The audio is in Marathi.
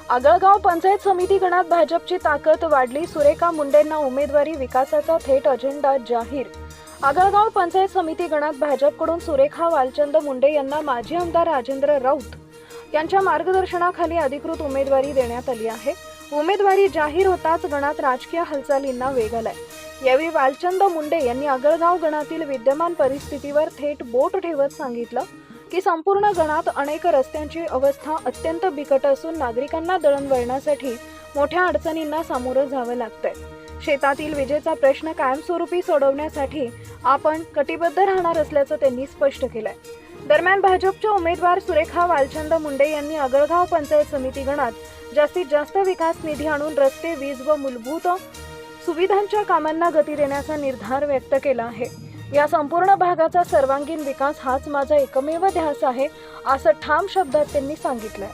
आगळगाव पंचायत समिती गणात भाजपची ताकद वाढली. सुरेखा मुंडेंना उमेदवारी, विकासाचा थेट अजेंडा जाहीर. आगळगाव पंचायत समिती गणात भाजपकडून सुरेखा वालचंद मुंडे यांना माजी आमदार राजेंद्र राऊत यांच्या मार्गदर्शनाखाली अधिकृत उमेदवारी देण्यात आली आहे. उमेदवारी जाहीर होताच गणात राजकीय हालचालींना वेग आलाय. यावेळी वालचंद मुंडे यांनी आगळगाव गणातील विद्यमान परिस्थितीवर थेट बोट ठेवत सांगितलं की संपूर्ण गणात अनेक रस्त्यांची अवस्था अत्यंत बिकट असून नागरिकांना दळणवळणासाठी मोठ्या अडचणींना सामोरं जावं लागतंय. शेतातील विजेचा प्रश्न कायमस्वरूपी सोडवण्यासाठी आपण कटिबद्ध राहणार असल्याचं त्यांनी स्पष्ट केलंय. दरम्यान भाजपच्या उमेदवार सुरेखा वालचंद मुंडे यांनी आगळगाव पंचायत समिती गणात जास्तीत जास्त विकास निधी आणून रस्ते, वीज व मूलभूत सुविधांच्या कामांना गती देण्याचा निर्धार व्यक्त केला आहे. या संपूर्ण भागाचा सर्वांगीण विकास हाच माझा एकमेव ध्यास आहे, असं ठाम शब्दात त्यांनी सांगितलंय.